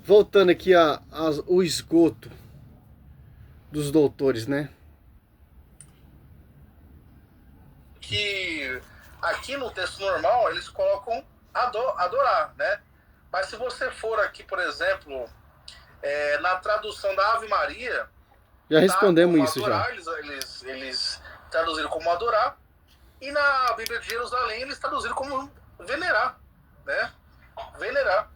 voltando aqui o esgoto dos doutores, né? Que aqui no texto normal eles colocam adorar, né? Mas se você for aqui, por exemplo, na tradução da Ave Maria, Já tá respondemos como isso já. adorar, eles traduziram como adorar, e na Bíblia de Jerusalém eles traduziram como venerar, né? Venerar.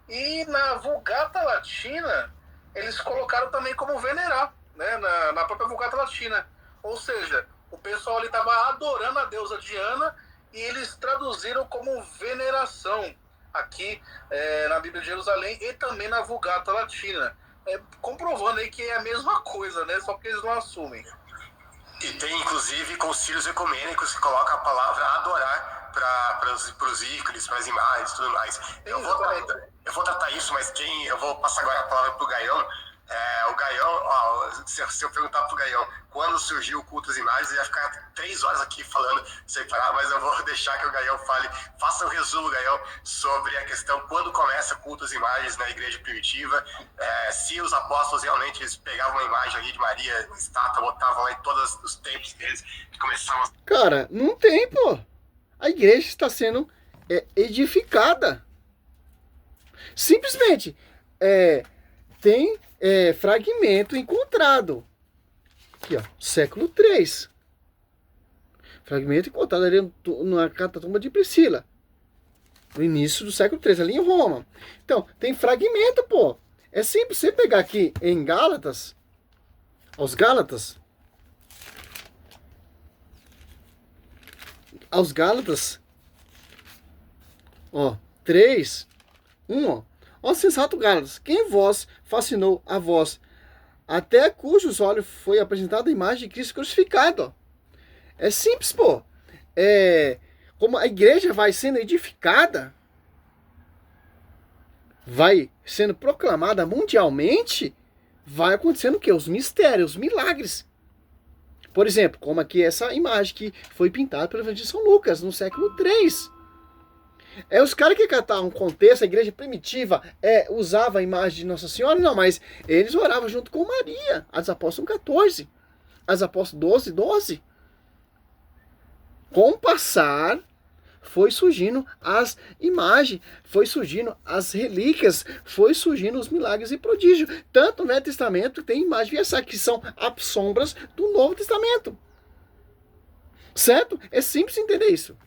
E na Vulgata Latina eles colocaram também como venerar, né? Na própria Vulgata Latina. Ou seja, o pessoal ali estava adorando a deusa Diana e eles traduziram como veneração aqui na Bíblia de Jerusalém e também na Vulgata Latina. Comprovando aí que é a mesma coisa, né? Só porque eles não assumem. E tem, inclusive, concílios ecumênicos que colocam a palavra adorar para os ícones, para as imagens e tudo mais. Eu vou tratar isso, mas eu vou passar agora a palavra para o Gaião. O Gaião, se eu perguntar para o Gaião quando surgiu o culto às imagens, ele ia ficar 3 horas aqui falando sem parar, mas eu vou deixar que o Gaião fale. Faça um resumo, Gaião, sobre a questão quando começa o culto às imagens na igreja primitiva, se os apóstolos realmente eles pegavam uma imagem ali de Maria, estátua, botavam lá em todos os templos deles e começavam. Cara, não tem, pô. A igreja está sendo edificada. Simplesmente tem fragmento encontrado. Aqui, ó, século III. Fragmento encontrado ali na catatumba de Priscila. No início do século III, ali em Roma. Então, tem fragmento, pô. É simples você pegar aqui em Gálatas. Aos Gálatas, ó, 3, 1, ó sensato Gálatas, quem vós fascinou a vós, até cujos olhos foi apresentada a imagem de Cristo crucificado, ó. É simples, pô. Como a igreja vai sendo edificada, vai sendo proclamada mundialmente, vai acontecendo o quê? Os mistérios, os milagres. Por exemplo, como aqui essa imagem que foi pintada pelo Evangelho de São Lucas, no século III. Os caras que catavam um contexto, a igreja primitiva usava a imagem de Nossa Senhora, não, mas eles oravam junto com Maria, as apóstolos 14, as apóstolos 12. Com o passar, foi surgindo as imagens, foi surgindo as relíquias, foi surgindo os milagres e prodígios. Tanto no Velho Testamento tem imagens versáteis, que são as sombras do Novo Testamento. Certo? É simples entender isso.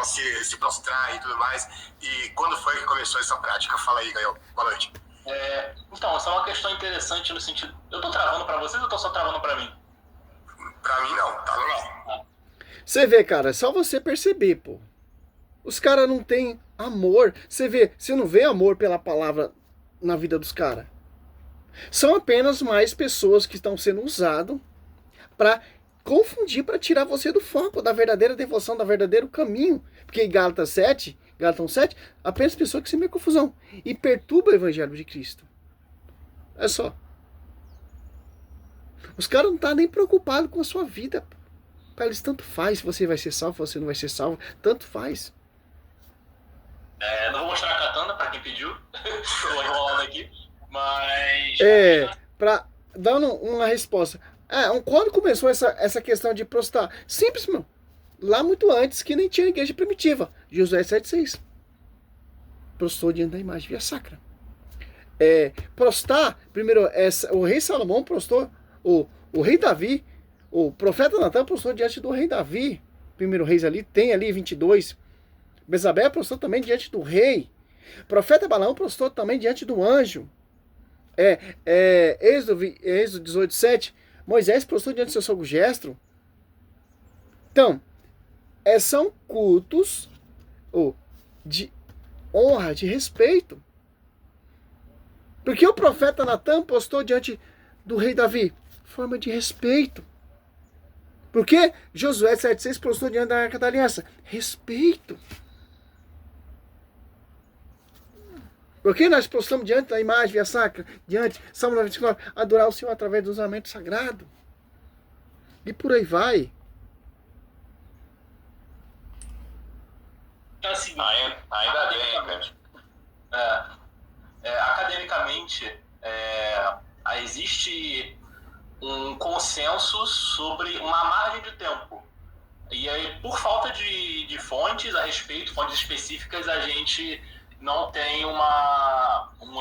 Se prostrar e tudo mais. E quando foi que começou essa prática? Fala aí, Gael. Boa noite. Então, essa é uma questão interessante no sentido... Eu tô travando pra vocês ou tô só travando pra mim? Pra mim não, tá normal. Você vê, cara, é só você perceber, pô. Os caras não têm amor. Você não vê amor pela palavra na vida dos caras. São apenas mais pessoas que estão sendo usadas para confundir, para tirar você do foco da verdadeira devoção, do verdadeiro caminho. Porque em Gálatas 7, apenas pessoas que se metem em confusão e perturba o evangelho de Cristo. É só. Os caras não estão nem preocupados com a sua vida. Para eles tanto faz se você vai ser salvo, se você não vai ser salvo. Tanto faz. Não vou mostrar a katana para quem pediu. Estou enrolando aqui. Mas... para dar uma resposta. Quando começou essa questão de prostrar? Simples, meu. Lá muito antes, que nem tinha igreja primitiva. Josué 7,6. Prostrou diante da imagem via sacra. Prostrar, primeiro, o rei Salomão prostrou, o rei Davi, o profeta Natan prostrou diante do rei Davi. Primeiro Reis ali, tem ali 22. Bezabel prostrou também diante do rei. Profeta Balaão prostrou também diante do anjo. Êxodo 18,7. Moisés prostrou diante do seu sogro Jetro. Então, são cultos de honra, de respeito. Porque o profeta Natan prostrou diante do rei Davi? Forma de respeito. Porque Josué 7,6 prostrou diante da Arca da Aliança? Respeito. Porque nós prostramos diante da imagem via sacra, diante, Salmo 99, adorar o Senhor através do usamento sagrado. E por aí vai. é a seguinte, Ainda bem, cara. Academicamente, existe um consenso sobre uma margem de tempo. E aí, por falta de fontes a respeito, fontes específicas, a gente não tem um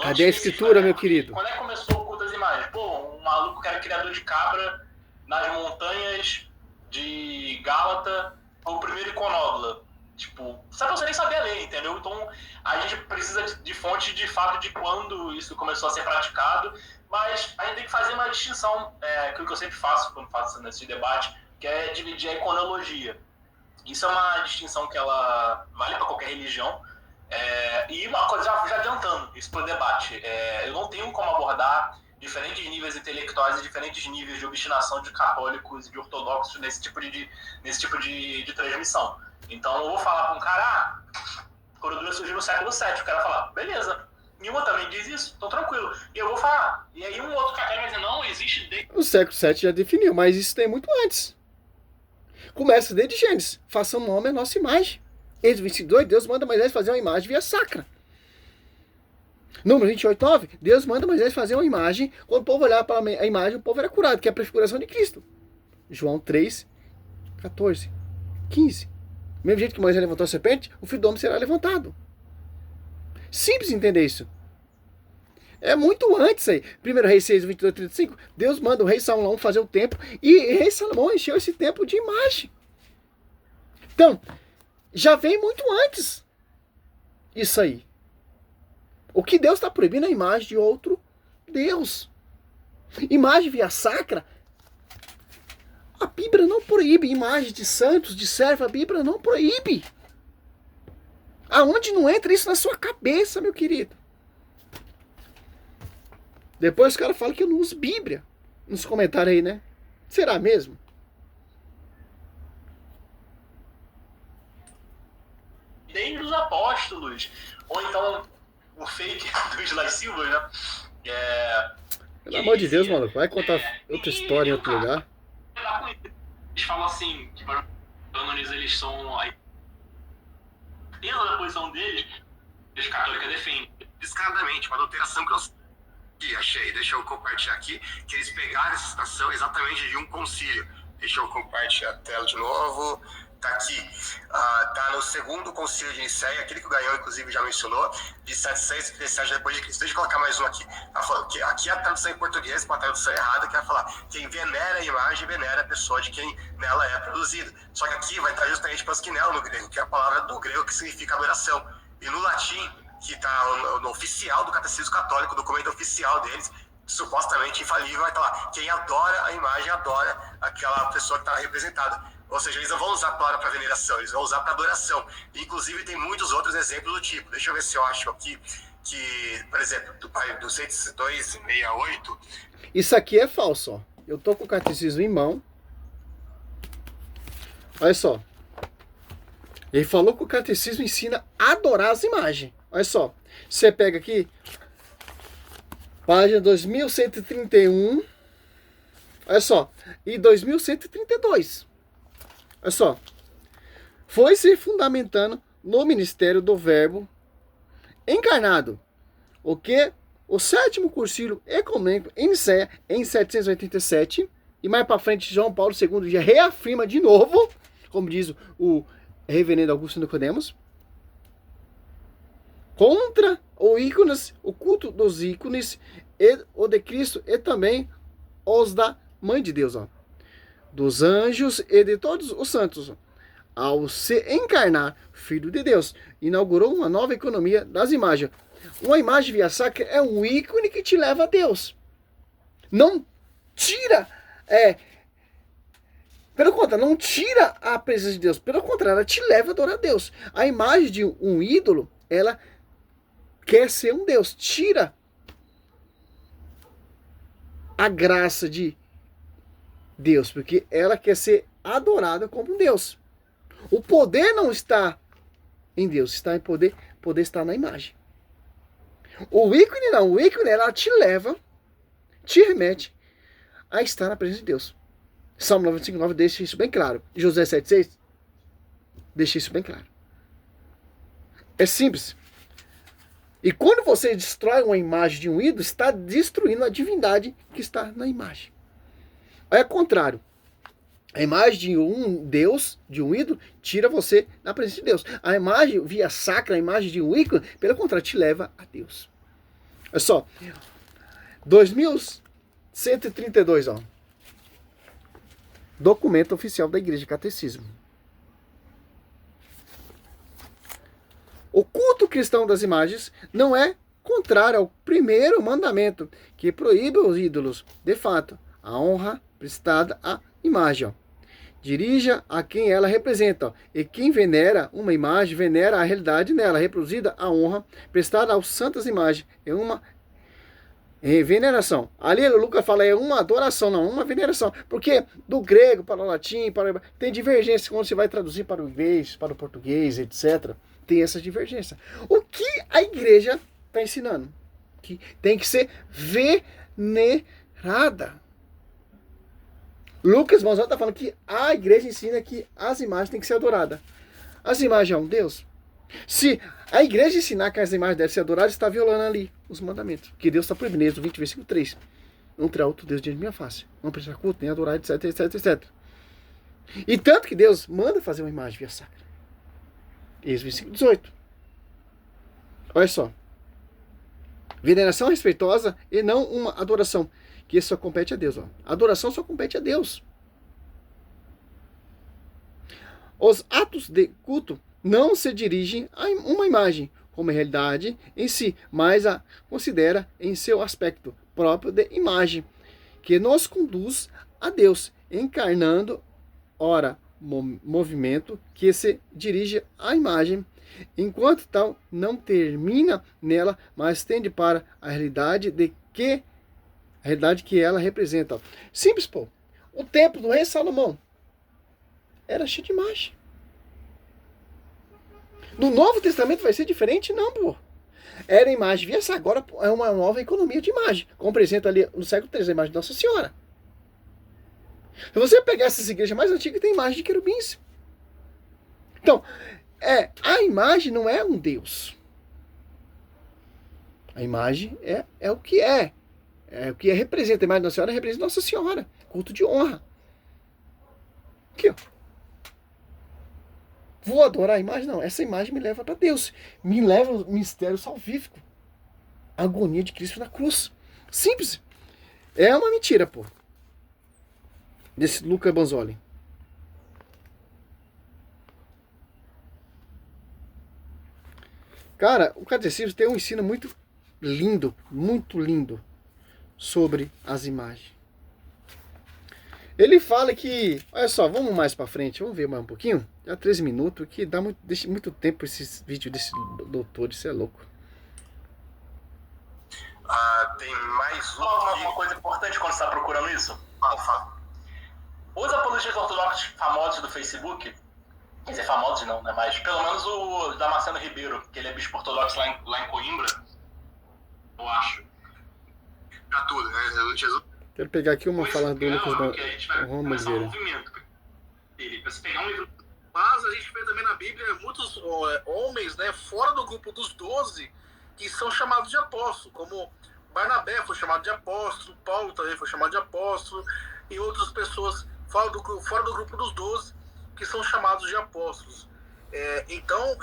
Cadê a escritura, meu querido? Quando é que começou o culto das imagens? Um maluco que era criador de cabra nas montanhas de Gálata, foi o primeiro iconódula. Sabe, você nem sabia ler, entendeu? Então, a gente precisa de fonte de fato de quando isso começou a ser praticado, mas a gente tem que fazer uma distinção, que é o que eu sempre faço quando faço nesse debate, que é dividir a iconologia. Isso é uma distinção que ela vale para qualquer religião. E uma coisa, já adiantando isso para o debate, eu não tenho como abordar diferentes níveis intelectuais e diferentes níveis de obstinação de católicos e de ortodoxos nesse tipo de transmissão. Então eu vou falar para um cara, Coroadura surgiu no século VII, o cara vai falar, beleza, nenhuma também diz isso, então tranquilo. E eu vou falar, e aí um outro cara vai dizer, não, existe desde... O século VII já definiu, mas isso tem muito antes. Começa desde Gênesis, faça um homem a nossa imagem. Êxodo 22, Deus manda Moisés fazer uma imagem via sacra. Número 28:9, Deus manda Moisés fazer uma imagem, quando o povo olhava para a imagem, o povo era curado, que é a prefiguração de Cristo. João 3, 14, 15. Mesmo jeito que Moisés levantou a serpente, o filho do homem será levantado. Simples entender isso. É muito antes aí. 1 Reis 6, 22, 35, Deus manda o rei Salomão fazer o templo, e o rei Salomão encheu esse templo de imagem. Então, já vem muito antes isso aí. O que Deus está proibindo é a imagem de outro Deus. Imagem via sacra, a Bíblia não proíbe. Imagem de santos, de servo, a Bíblia não proíbe. Aonde não entra isso na sua cabeça, meu querido? Depois os caras falam que eu não uso Bíblia. Nos comentários aí, né? Será mesmo? Desde os apóstolos. Ou então o fake do Isla Silva, né? Pelo amor de Deus, maluco. Vai contar outra história em outro lugar. Eles falam assim, que para os cânones eles são... Pela posição deles, a católica defende. Descaradamente, uma adulteração que eu achei, deixa eu compartilhar aqui, que eles pegaram essa citação exatamente de um concílio. Deixa eu compartilhar a tela de novo. Tá aqui. Tá no segundo concílio de Nicéia, aquele que o Gaião, inclusive, já mencionou, de 737 depois de Cristo. Deixa eu colocar mais um aqui. Tá falando que aqui a tradução em português, uma tradução errada, que vai falar: quem venera a imagem, venera a pessoa de quem nela é produzida. Só que aqui vai estar justamente proskineo no grego, que é a palavra do grego que significa adoração. E no latim, que está no oficial do Catecismo Católico, documento oficial deles, supostamente infalível, vai estar lá: quem adora a imagem, adora aquela pessoa que está representada. Ou seja, eles não vão usar a palavra para veneração, eles vão usar para adoração. Inclusive, tem muitos outros exemplos do tipo. Deixa eu ver se eu acho aqui que, por exemplo, do 268... Isso aqui é falso, ó. Eu tô com o catecismo em mão. Olha só. Ele falou que o catecismo ensina a adorar as imagens. Olha só. Você pega aqui, página 2131. Olha só. E 2132. Olha só, foi se fundamentando no ministério do Verbo encarnado, o que o sétimo concílio ecumênico em Nicéia, em 787, e mais para frente João Paulo II já reafirma de novo, como diz o reverendo Augusto Nicodemos, contra o culto dos ícones, e o de Cristo e também os da Mãe de Deus, ó, dos anjos e de todos os santos. Ao se encarnar, Filho de Deus, inaugurou uma nova economia das imagens. Uma imagem via sacra é um ícone que te leva a Deus. Não tira, pelo contrário, não tira a presença de Deus. Pelo contrário, ela te leva a adorar a Deus. A imagem de um ídolo, ela quer ser um Deus. Tira a graça de Deus, porque ela quer ser adorada como um Deus. O poder não está em Deus, está em poder está na imagem. O ícone não, o ícone ela te leva, te remete a estar na presença de Deus. Salmo 95:9 deixa isso bem claro. José 7:6 deixa isso bem claro. É simples. E quando você destrói uma imagem de um ídolo, está destruindo a divindade que está na imagem. É o contrário. A imagem de um Deus, de um ídolo, tira você da presença de Deus. A imagem via sacra, a imagem de um ícone, pelo contrário, te leva a Deus. Olha só. 2132, ó. Documento oficial da Igreja Catecismo. O culto cristão das imagens não é contrário ao primeiro mandamento, que proíbe os ídolos, de fato, a honra prestada à imagem. Ó. Dirija a quem ela representa. Ó. E quem venera uma imagem, venera a realidade nela, reproduzida a honra prestada aos santas imagens. É uma veneração. Ali Lucas fala, é uma adoração, não, uma veneração. Porque do grego para o latim, tem divergência quando você vai traduzir para o inglês, para o português, etc. Tem essa divergência. O que a igreja está ensinando? Que tem que ser venerada. Lucas Manzoni está falando que a igreja ensina que as imagens têm que ser adoradas. As imagens é um Deus? Se a igreja ensinar que as imagens devem ser adoradas, está violando ali os mandamentos. Que Deus está proibindo, Êxodo 20, versículo 3. Não terá outro Deus diante de minha face. Não prestar culto, nem adorar, etc, etc, etc. E tanto que Deus manda fazer uma imagem via sacra. Êxodo, versículo 18. Olha só. Veneração respeitosa e não uma adoração. Que isso só compete a Deus. Ó. Adoração só compete a Deus. Os atos de culto não se dirigem a uma imagem como realidade em si, mas a considera em seu aspecto próprio de imagem, que nos conduz a Deus, encarnando, ora, movimento que se dirige à imagem, enquanto tal não termina nela, mas tende para a realidade que ela representa. Simples, pô. O templo do rei Salomão era cheio de imagem. No Novo Testamento vai ser diferente? Não, pô. Era imagem. E essa agora é uma nova economia de imagem. Como apresenta ali no século III a imagem de Nossa Senhora. Se você pegar essas igrejas mais antigas, tem imagem de querubins. Então, a imagem não é um Deus. A imagem é o que é. É o que representa. A imagem de Nossa Senhora representa Nossa Senhora. Culto de honra. Aqui, ó. Vou adorar a imagem? Não. Essa imagem me leva para Deus. Me leva ao mistério salvífico. A agonia de Cristo na cruz. Simples. É uma mentira, pô. Desse Lucas Manzoni. Cara, o catecismo tem um ensino muito lindo sobre as imagens. Ele fala que, olha só, vamos mais para frente, vamos ver mais um pouquinho, já 13 minutos, que dá muito tempo esses vídeos desse doutor, isso é louco. Tem mais Uma coisa importante quando você está procurando isso. Fala. Os apologistas ortodoxos famosos do Facebook, quer dizer, famosos não, né? Mas pelo menos o Damasceno Ribeiro, que ele é bispo ortodoxo lá em Coimbra, eu acho. Já tudo, né? Jesus. Quero pegar aqui uma fala do Lucas que a gente vai começar um movimento dele, para se pegar um livro. Mas a gente vê também na Bíblia muitos homens, né, fora do grupo dos 12, que são chamados de apóstolos, como Barnabé foi chamado de apóstolo, Paulo também foi chamado de apóstolo, e outras pessoas fora do grupo dos 12, que são chamados de apóstolos. Então,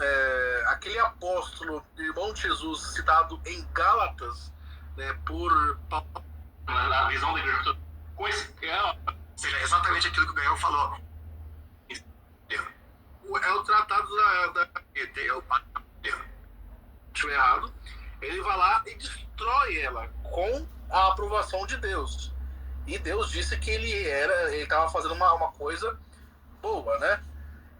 aquele apóstolo, irmão de Jesus, citado em Gálatas, né, por Paulo, A visão da igreja com esse seja exatamente aquilo que o Gael falou. É o tratado da estiver errado, ele vai lá e destrói ela com a aprovação de Deus. E Deus disse que ele estava fazendo uma coisa boa, né?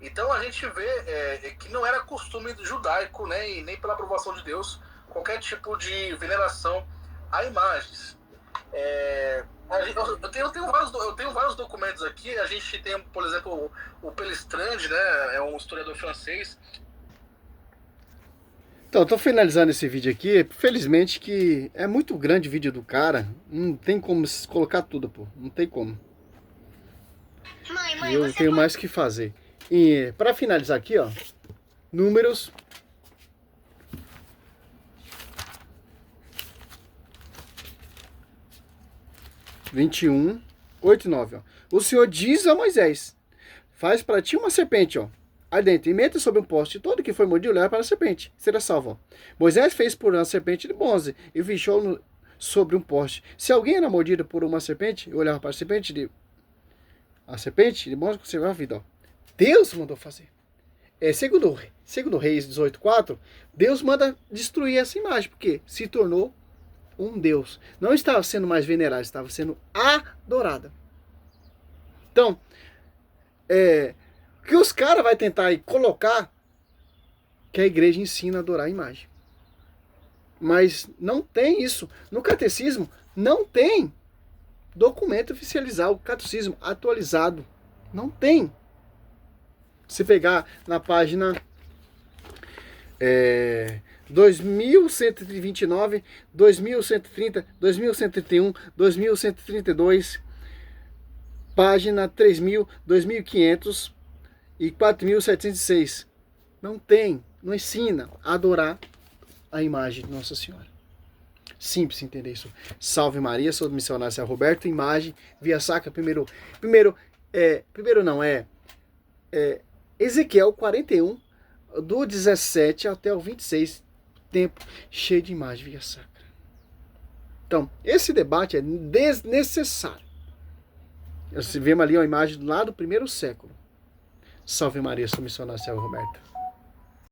Então a gente vê que não era costume judaico, né, e nem pela aprovação de Deus, qualquer tipo de veneração a imagens. Eu tenho vários documentos aqui. A gente tem, por exemplo, o Pellestrand, né? É um historiador francês. Então, tô finalizando esse vídeo aqui. Felizmente que é muito grande o vídeo do cara. Não tem como colocar tudo, pô. Não tem como. Mãe, Eu tenho mais o que fazer. E para finalizar aqui, ó, Números 21, 8 e 9. Ó. O Senhor diz a Moisés: faz para ti uma serpente, ó, ardente, e meta sobre um poste. Todo que foi mordido leva para a serpente, será salvo. Ó. Moisés fez por uma serpente de bronze e fechou sobre um poste. Se alguém era mordido por uma serpente e olhava para a serpente de bronze, conservava a vida. Ó. Deus mandou fazer. Segundo Reis 18:4, Deus manda destruir essa imagem, porque se tornou um Deus. Não estava sendo mais venerada, estava sendo adorada. Então, o que os caras vão tentar aí colocar que a igreja ensina a adorar a imagem. Mas não tem isso. No catecismo, não tem documento oficializado, o catecismo atualizado. Não tem. Se pegar na página 2129, 2130, 2131, 2132, página 3000, 2500 e 4706. Não tem, não ensina a adorar a imagem de Nossa Senhora. Simples entender isso. Salve Maria, sou do missionário Céu Roberto, imagem, via sacra, primeiro Ezequiel 41, do 17 até o 26, tempo cheio de imagem via sacra. Então, esse debate é desnecessário. Nós vemos ali a imagem lá do primeiro século. Salve Maria, sou missionário Céu Roberto.